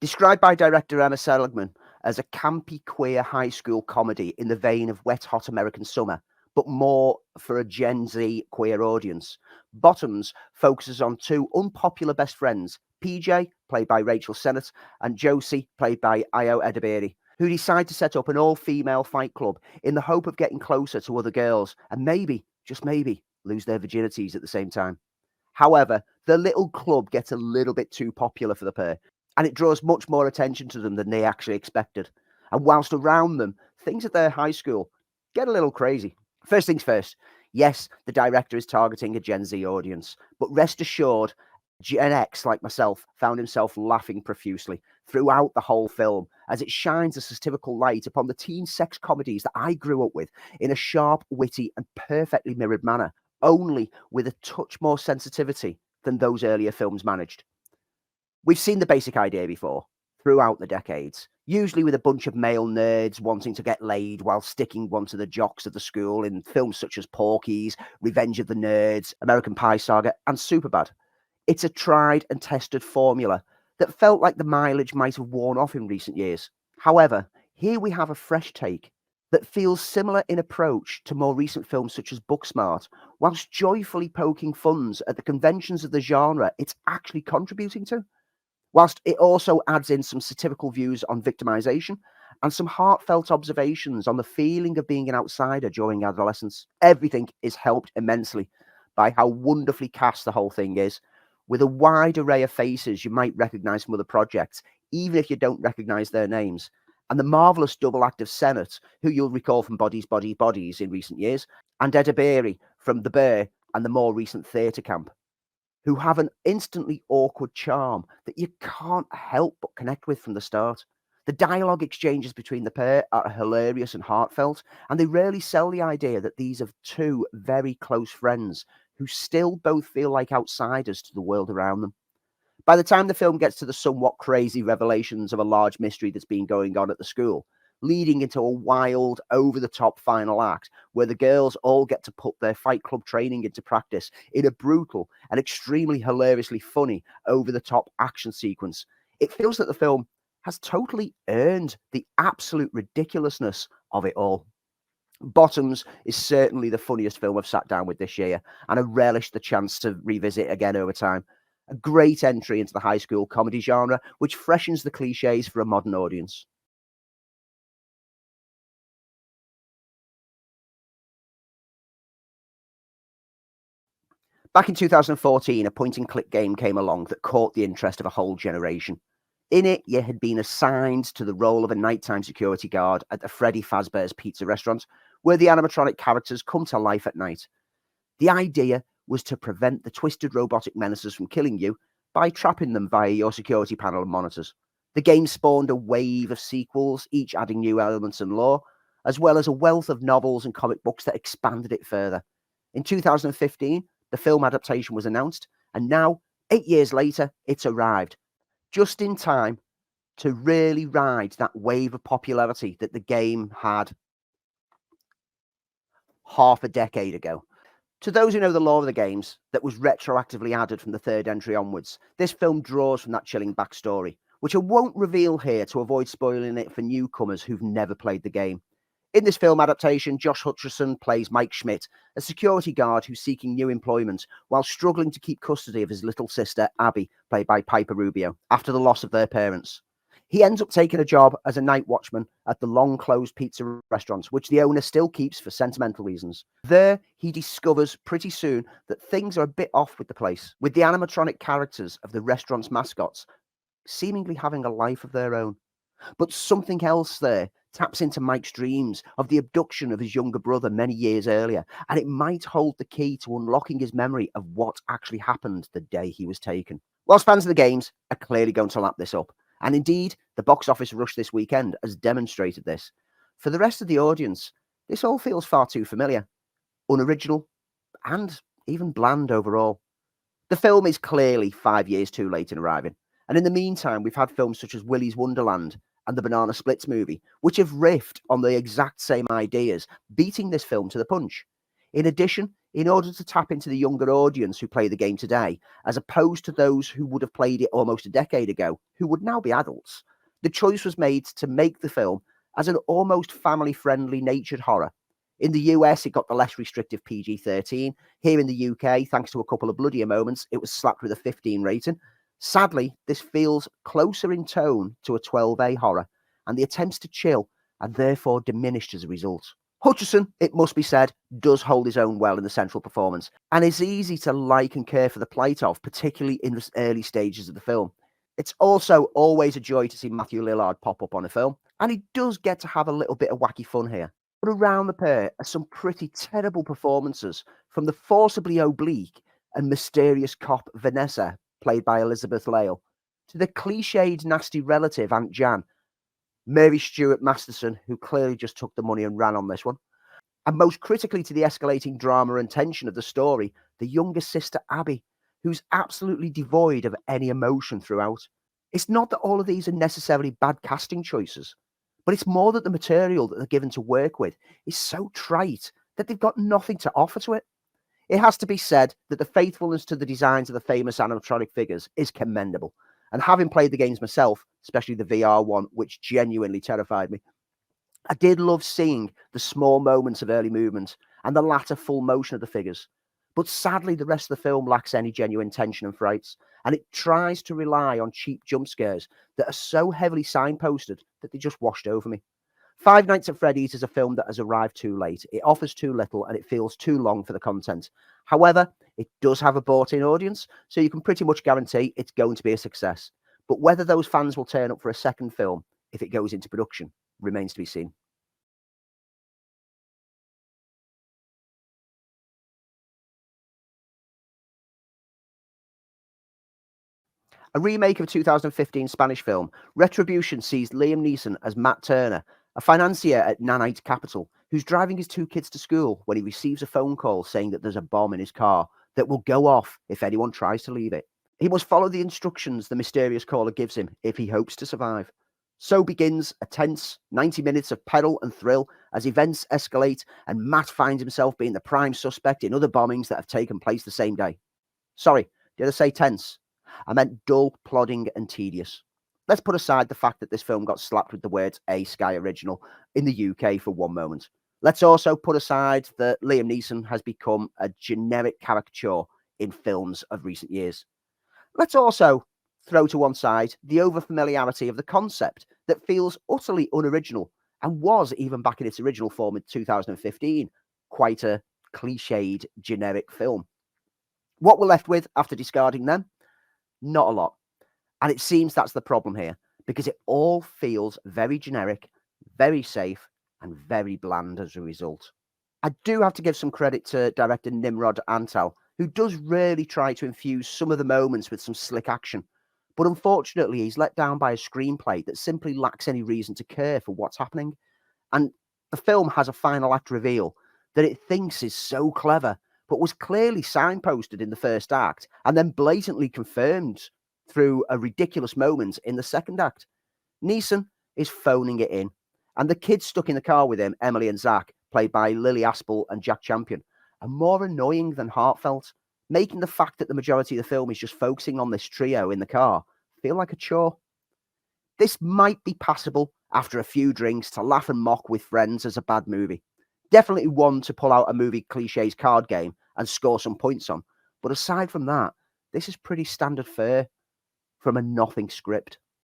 Described by director Emma Seligman as a campy queer high school comedy in the vein of Wet Hot American Summer, but more for a Gen Z queer audience, Bottoms focuses on two unpopular best friends, PJ, played by Rachel Sennett, and Josie, played by Ayo Edebiri, who decide to set up an all-female fight club in the hope of getting closer to other girls and maybe, just maybe, lose their virginities at the same time. However, the little club gets a little bit too popular for the pair, and it draws much more attention to them than they actually expected. And whilst around them, things at their high school get a little crazy. First things first, yes, the director is targeting a Gen Z audience, but rest assured, Gen X, like myself, found himself laughing profusely throughout the whole film as it shines a satirical light upon the teen sex comedies that I grew up with in a sharp, witty, and perfectly mirrored manner, only with a touch more sensitivity than those earlier films managed. We've seen the basic idea before, throughout the decades, usually with a bunch of male nerds wanting to get laid while sticking one to the jocks of the school in films such as Porky's, Revenge of the Nerds, American Pie Saga, and Superbad. It's a tried and tested formula that felt like the mileage might have worn off in recent years. However, here we have a fresh take that feels similar in approach to more recent films such as Booksmart, whilst joyfully poking fun at the conventions of the genre it's actually contributing to. Whilst it also adds in some satirical views on victimization and some heartfelt observations on the feeling of being an outsider during adolescence. Everything is helped immensely by how wonderfully cast the whole thing is, with a wide array of faces you might recognize from other projects, even if you don't recognize their names, and the marvelous double act of Sennett, who you'll recall from Bodies, Bodies, Bodies in recent years, and Edebiri from The Bear and the more recent Theatre Camp, who have an instantly awkward charm that you can't help but connect with from the start. The dialogue exchanges between the pair are hilarious and heartfelt, and they rarely sell the idea that these are two very close friends who still both feel like outsiders to the world around them. By the time the film gets to the somewhat crazy revelations of a large mystery that's been going on at the school, leading into a wild, over-the-top final act where the girls all get to put their Fight Club training into practice in a brutal and extremely hilariously funny, over-the-top action sequence, it feels that the film has totally earned the absolute ridiculousness of it all. Bottoms is certainly the funniest film I've sat down with this year, and I relish the chance to revisit again over time. A great entry into the high school comedy genre, which freshens the cliches for a modern audience. Back in 2014, a point-and-click game came along that caught the interest of a whole generation. In it, you had been assigned to the role of a nighttime security guard at the Freddy Fazbear's Pizza restaurant, where the animatronic characters come to life at night. The idea was to prevent the twisted robotic menaces from killing you by trapping them via your security panel and monitors. The game spawned a wave of sequels, each adding new elements and lore, as well as a wealth of novels and comic books that expanded it further. In 2015, the film adaptation was announced, and now, 8 years later, it's arrived, just in time to really ride that wave of popularity that the game had half a decade ago. To those who know the lore of the games, that was retroactively added from the third entry onwards, this film draws from that chilling backstory, which I won't reveal here to avoid spoiling it for newcomers who've never played the game. In this film adaptation, Josh Hutcherson plays Mike Schmidt, a security guard who's seeking new employment while struggling to keep custody of his little sister, Abby, played by Piper Rubio, after the loss of their parents. He ends up taking a job as a night watchman at the long-closed pizza restaurant, which the owner still keeps for sentimental reasons. There, he discovers pretty soon that things are a bit off with the place, with the animatronic characters of the restaurant's mascots seemingly having a life of their own. But something else there taps into Mike's dreams of the abduction of his younger brother many years earlier, and it might hold the key to unlocking his memory of what actually happened the day he was taken. Whilst fans of the games are clearly going to lap this up, and indeed, the box office rush this weekend has demonstrated this, for the rest of the audience, this all feels far too familiar, unoriginal, and even bland overall. The film is clearly 5 years too late in arriving, and in the meantime, we've had films such as Willy's Wonderland and the Banana Splits movie, which have riffed on the exact same ideas, beating this film to the punch. In addition, in order to tap into the younger audience who play the game today, as opposed to those who would have played it almost a decade ago, who would now be adults. The choice was made to make the film as an almost family-friendly natured horror. In the US, it got the less restrictive PG-13. Here in the UK, thanks to a couple of bloodier moments, it was slapped with a 15 rating. Sadly, this feels closer in tone to a 12A horror, and the attempts to chill are therefore diminished as a result. Hutcherson, it must be said, does hold his own well in the central performance, and is easy to like and care for the plight of, particularly in the early stages of the film. It's also always a joy to see Matthew Lillard pop up on a film, and he does get to have a little bit of wacky fun here. But around the pair are some pretty terrible performances from the forcibly oblique and mysterious cop Vanessa, played by Elizabeth Lale, to the cliched nasty relative Aunt Jan, Mary Stuart Masterson, who clearly just took the money and ran on this one. And most critically to the escalating drama and tension of the story, the younger sister Abby, who's absolutely devoid of any emotion throughout. It's not that all of these are necessarily bad casting choices, but it's more that the material that they're given to work with is so trite that they've got nothing to offer to it. It has to be said that the faithfulness to the designs of the famous animatronic figures is commendable. And having played the games myself, especially the VR one, which genuinely terrified me, I did love seeing the small moments of early movement and the latter full motion of the figures. But sadly, the rest of the film lacks any genuine tension and frights, and it tries to rely on cheap jump scares that are so heavily signposted that they just washed over me. Five Nights at Freddy's is a film that has arrived too late. It offers too little and it feels too long for the content. However, it does have a bought-in audience, so you can pretty much guarantee it's going to be a success. But whether those fans will turn up for a second film, if it goes into production, remains to be seen. A remake of a 2015 Spanish film, Retribution sees Liam Neeson as Matt Turner, a financier at Nanite Capital, who's driving his two kids to school when he receives a phone call saying that there's a bomb in his car that will go off if anyone tries to leave it. He must follow the instructions the mysterious caller gives him if he hopes to survive. So begins a tense 90 minutes of peril and thrill as events escalate and Matt finds himself being the prime suspect in other bombings that have taken place the same day. Sorry, did I say tense? I meant dull, plodding, and tedious. Let's put aside the fact that this film got slapped with the words A Sky Original in the UK for one moment. Let's also put aside that Liam Neeson has become a generic caricature in films of recent years. Let's also throw to one side the overfamiliarity of the concept that feels utterly unoriginal and was, even back in its original form in 2015, quite a cliched, generic film. What we're left with after discarding them? Not a lot. And it seems that's the problem here, because it all feels very generic, very safe, and very bland as a result. I do have to give some credit to director Nimrod Antal, who does really try to infuse some of the moments with some slick action. But unfortunately, he's let down by a screenplay that simply lacks any reason to care for what's happening. And the film has a final act reveal that it thinks is so clever, but was clearly signposted in the first act and then blatantly confirmed through a ridiculous moment in the second act. Neeson is phoning it in, and the kids stuck in the car with him, Emily and Zach, played by Lily Aspel and Jack Champion, are more annoying than heartfelt, making the fact that the majority of the film is just focusing on this trio in the car feel like a chore. This might be passable after a few drinks to laugh and mock with friends as a bad movie. Definitely one to pull out a movie cliches card game and score some points on. But aside from that, this is pretty standard fare from a nothing script.